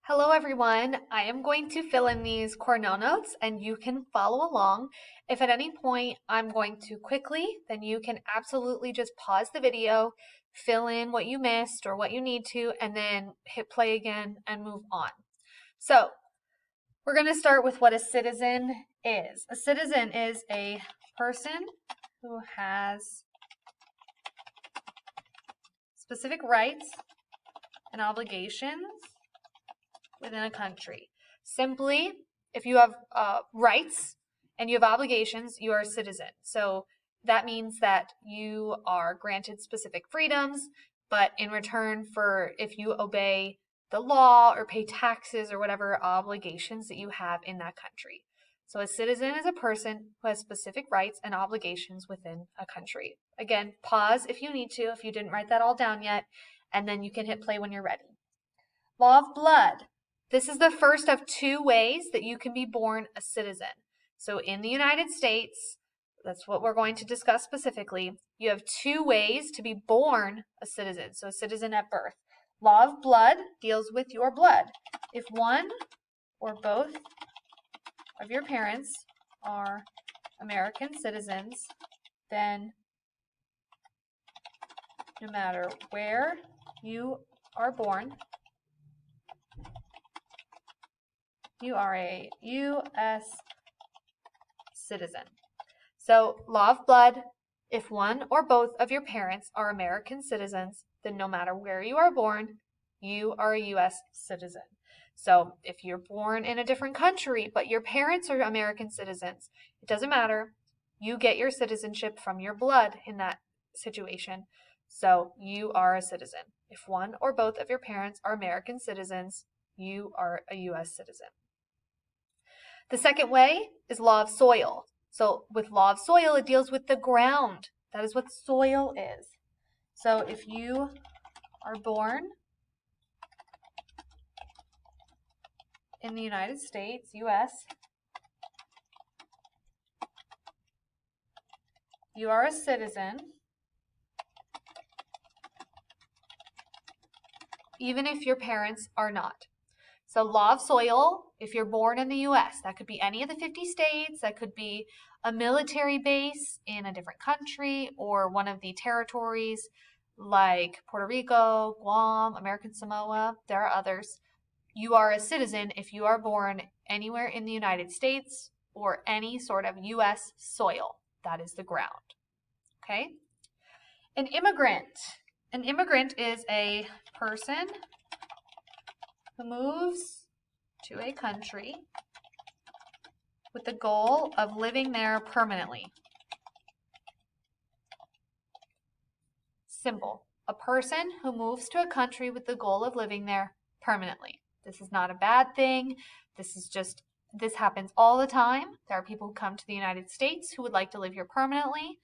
Hello everyone, I am going to fill in these Cornell notes and you can follow along. If at any point I'm going to quickly, then you can absolutely just pause the video, fill in what you missed or what you need to, and then hit play again and move on. So we're going to start with what a citizen is. A citizen is a person who has specific rights and obligations within a country. Simply, if you have rights and you have obligations, you are a citizen. So that means that you are granted specific freedoms, but in return for if you obey the law or pay taxes or whatever obligations that you have in that country. So a citizen is a person who has specific rights and obligations within a country. Again, pause if you need to, if you didn't write that all down yet, and then you can hit play when you're ready. Law of blood. This is the first of two ways that you can be born a citizen. So in the United States, that's what we're going to discuss specifically, you have two ways to be born a citizen. So a citizen at birth. Law of blood deals with your blood. If one or both of your parents are American citizens, then no matter where you are born, you are a U.S. citizen. So, law of blood, if one or both of your parents are American citizens, then no matter where you are born, you are a U.S. citizen. So, if you're born in a different country, but your parents are American citizens, it doesn't matter. You get your citizenship from your blood in that situation. So, you are a citizen. If one or both of your parents are American citizens, you are a U.S. citizen. The second way is law of soil. So with law of soil, it deals with the ground. That is what soil is. So if you are born in the United States, U.S., you are a citizen, even if your parents are not. So law of soil, if you're born in the U.S., that could be any of the 50 states, that could be a military base in a different country or one of the territories like Puerto Rico, Guam, American Samoa, there are others. You are a citizen if you are born anywhere in the United States or any sort of U.S. soil. That is the ground. Okay? An immigrant. An immigrant is a person who moves to a country with the goal of living there permanently. Simple. A person who moves to a country with the goal of living there permanently. This is not a bad thing. This happens all the time. There are people who come to the United States who would like to live here permanently.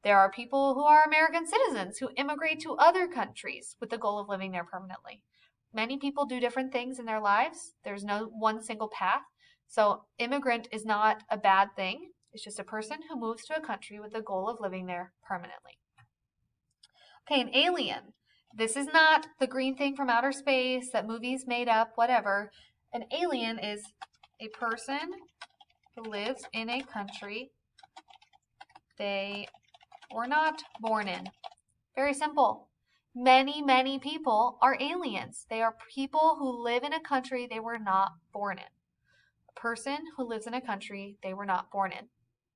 There are people who are American citizens who immigrate to other countries with the goal of living there permanently. Many people do different things in their lives. There's no one single path. So immigrant is not a bad thing. It's just a person who moves to a country with the goal of living there permanently. Okay, an alien. This is not the green thing from outer space that movies made up, whatever. An alien is a person who lives in a country they were not born in. Very simple. Many people are aliens. They are people who live in a country they were not born in. A person who lives in a country they were not born in.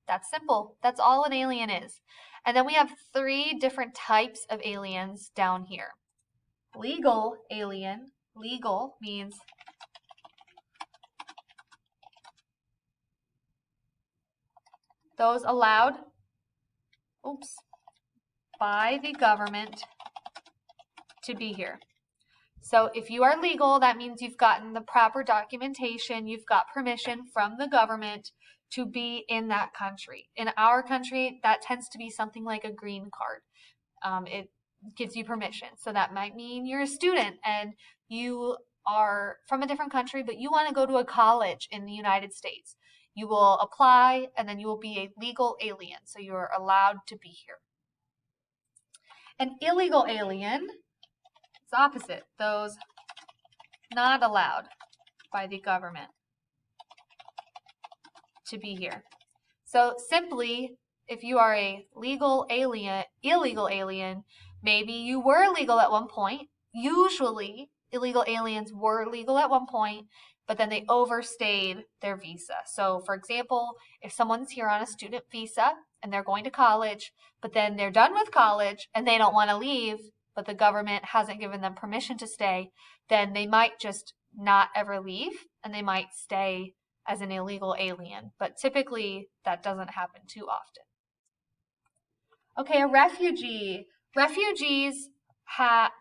That's simple. That's all an alien is. And then we have three different types of aliens down here. Legal alien. Legal means those allowed, by the government to be here. So if you are legal, that means you've gotten the proper documentation, you've got permission from the government to be in that country. In our country, that tends to be something like a green card. It gives you permission. So that might mean you're a student and you are from a different country, but you want to go to a college in the United States. You will apply and then you will be a legal alien. So you are allowed to be here. An illegal alien is opposite. Those not allowed by the government to be here. So simply, if you are a illegal alien, maybe you were legal at one point. Usually, illegal aliens were legal at one point, but then they overstayed their visa. So, for example, if someone's here on a student visa and they're going to college, but then they're done with college and they don't want to leave, but the government hasn't given them permission to stay, then they might just not ever leave and they might stay as an illegal alien. But typically, that doesn't happen too often. Okay, a refugee. Refugees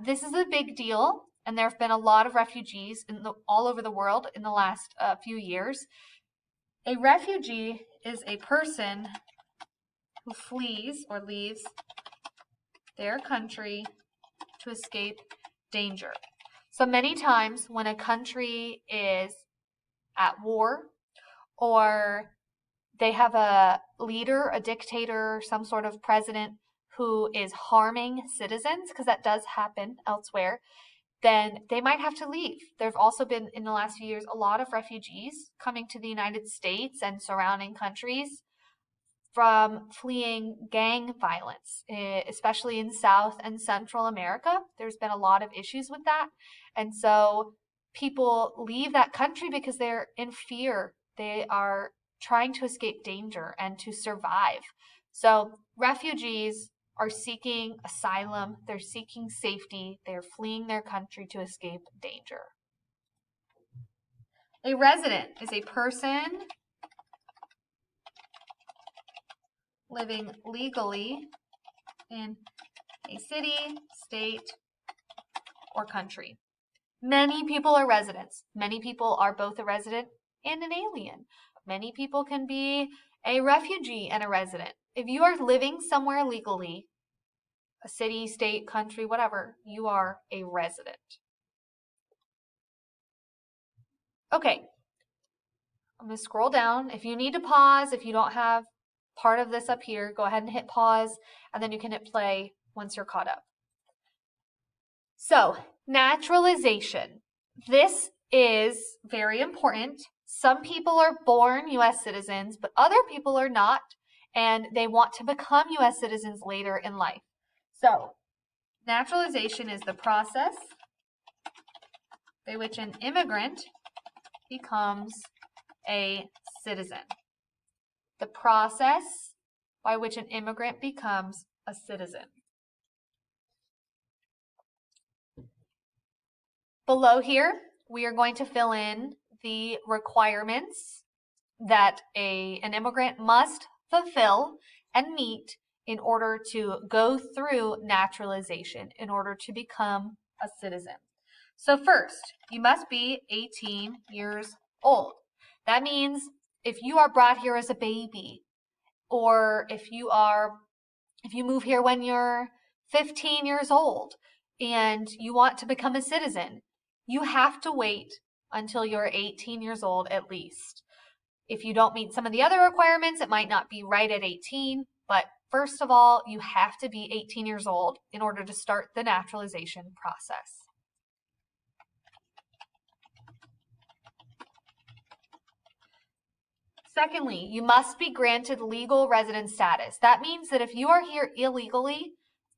this is a big deal, and there have been a lot of refugees all over the world in the last few years. A refugee is a person who flees or leaves their country to escape danger. So many times when a country is at war or they have a leader, a dictator, some sort of president who is harming citizens, because that does happen elsewhere, then they might have to leave. There have also been, in the last few years, a lot of refugees coming to the United States and surrounding countries from fleeing gang violence, especially in South and Central America. There's been a lot of issues with that. And so people leave that country because they're in fear. They are trying to escape danger and to survive. So refugees are seeking asylum, they're seeking safety, they're fleeing their country to escape danger. A resident is a person living legally in a city, state, or country. Many people are residents. Many people are both a resident and an alien. Many people can be a refugee and a resident. If you are living somewhere legally, a city, state, country, whatever, you are a resident. Okay, I'm going to scroll down. If you need to pause, if you don't have part of this up here, go ahead and hit pause, and then you can hit play once you're caught up. So, naturalization. This is very important. Some people are born U.S. citizens, but other people are not, and they want to become U.S. citizens later in life. So, naturalization is the process by which an immigrant becomes a citizen. The process by which an immigrant becomes a citizen. Below here, we are going to fill in the requirements that an immigrant must fulfill and meet in order to go through naturalization, in order to become a citizen. So first, you must be 18 years old. That means if you are brought here as a baby, or if you move here when you're 15 years old and you want to become a citizen, you have to wait until you're 18 years old at least. If you don't meet some of the other requirements, it might not be right at 18, but first of all, you have to be 18 years old in order to start the naturalization process. Secondly, you must be granted legal resident status. That means that if you are here illegally,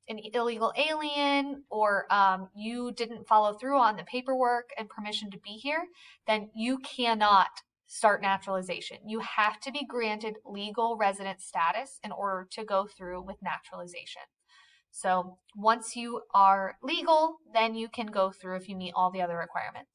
an illegal alien, or you didn't follow through on the paperwork and permission to be here, then you cannot start naturalization. You have to be granted legal resident status in order to go through with naturalization. So once you are legal, then you can go through if you meet all the other requirements.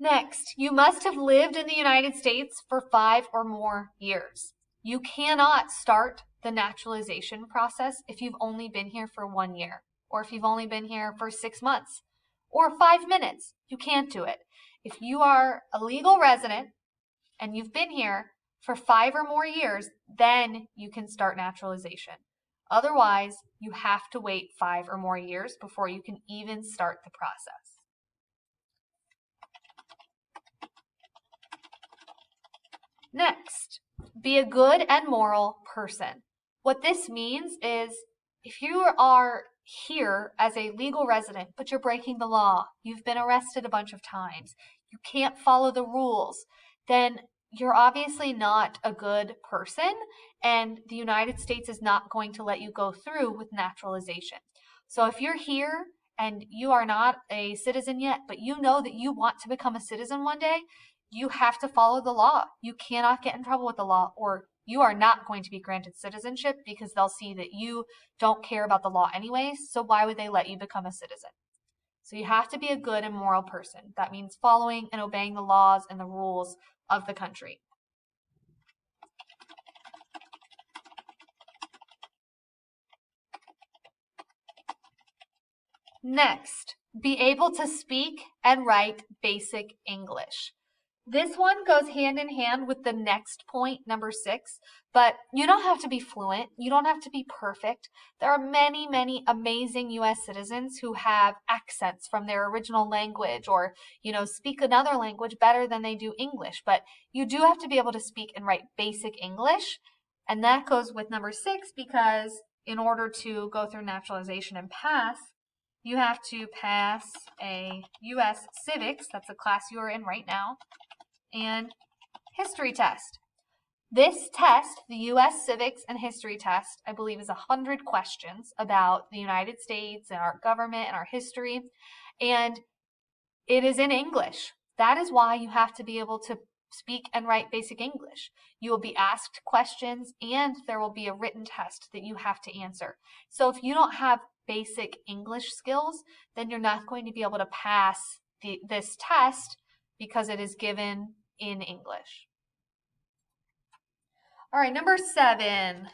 Next, you must have lived in the United States for 5 or more years. You cannot start the naturalization process if you've only been here for 1 year, or if you've only been here for 6 months, or 5 minutes. You can't do it. If you are a legal resident and you've been here for 5 or more years, then you can start naturalization. Otherwise, you have to wait 5 or more years before you can even start the process. Next, be a good and moral person. What this means is if you are here as a legal resident, but you're breaking the law, you've been arrested a bunch of times, you can't follow the rules, then you're obviously not a good person, and the United States is not going to let you go through with naturalization. So if you're here and you are not a citizen yet, but you know that you want to become a citizen one day, you have to follow the law. You cannot get in trouble with the law, or you are not going to be granted citizenship because they'll see that you don't care about the law anyways, so why would they let you become a citizen? So you have to be a good and moral person. That means following and obeying the laws and the rules of the country. Next, be able to speak and write basic English. This one goes hand in hand with the next point, number 6, but you don't have to be fluent. You don't have to be perfect. There are many, many amazing U.S. citizens who have accents from their original language or, speak another language better than they do English, but you do have to be able to speak and write basic English, and that goes with number 6 because in order to go through naturalization and pass, you have to pass a U.S. Civics, that's a class you are in right now, and history test. This test, the U.S. Civics and History test, I believe is 100 questions about the United States and our government and our history, and it is in English. That is why you have to be able to speak and write basic English. You will be asked questions and there will be a written test that you have to answer. So if you don't have basic English skills, then you're not going to be able to pass this test because it is given in English. All right, number 7.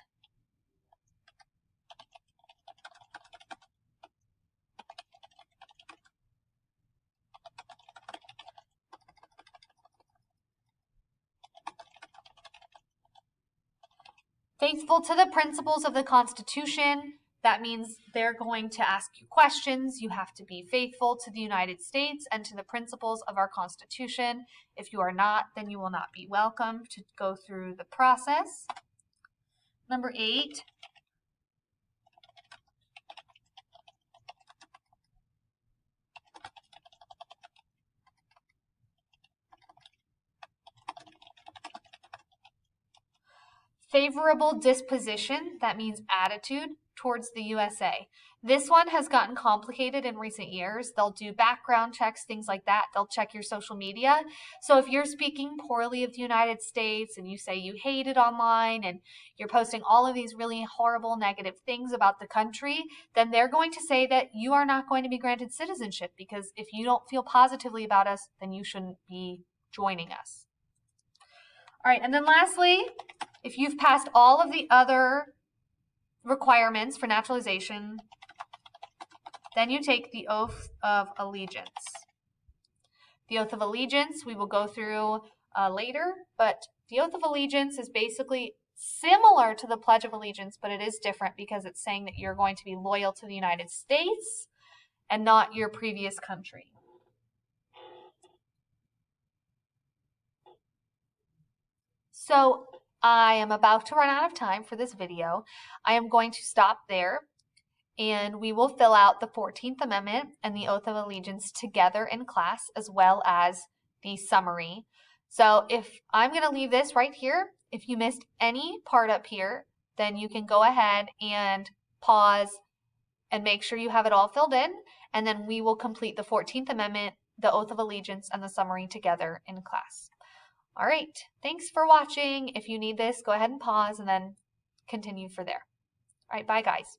Faithful to the principles of the Constitution. That means they're going to ask you questions. You have to be faithful to the United States and to the principles of our Constitution. If you are not, then you will not be welcome to go through the process. Number 8. Favorable disposition, that means attitude towards the USA. This one has gotten complicated in recent years. They'll do background checks, things like that. They'll check your social media. So if you're speaking poorly of the United States and you say you hate it online and you're posting all of these really horrible negative things about the country, then they're going to say that you are not going to be granted citizenship because if you don't feel positively about us, then you shouldn't be joining us. All right, and then lastly, if you've passed all of the other requirements for naturalization, then you take the oath of allegiance. The oath of allegiance we will go through later, but the oath of allegiance is basically similar to the Pledge of Allegiance, but it is different because it's saying that you're going to be loyal to the United States and not your previous country. So I am about to run out of time for this video. I am going to stop there and we will fill out the 14th Amendment and the Oath of Allegiance together in class as well as the summary. So if I'm going to leave this right here, if you missed any part up here, then you can go ahead and pause and make sure you have it all filled in, and then we will complete the 14th Amendment, the Oath of Allegiance, and the summary together in class. All right, thanks for watching. If you need this, go ahead and pause and then continue for there. All right, bye guys.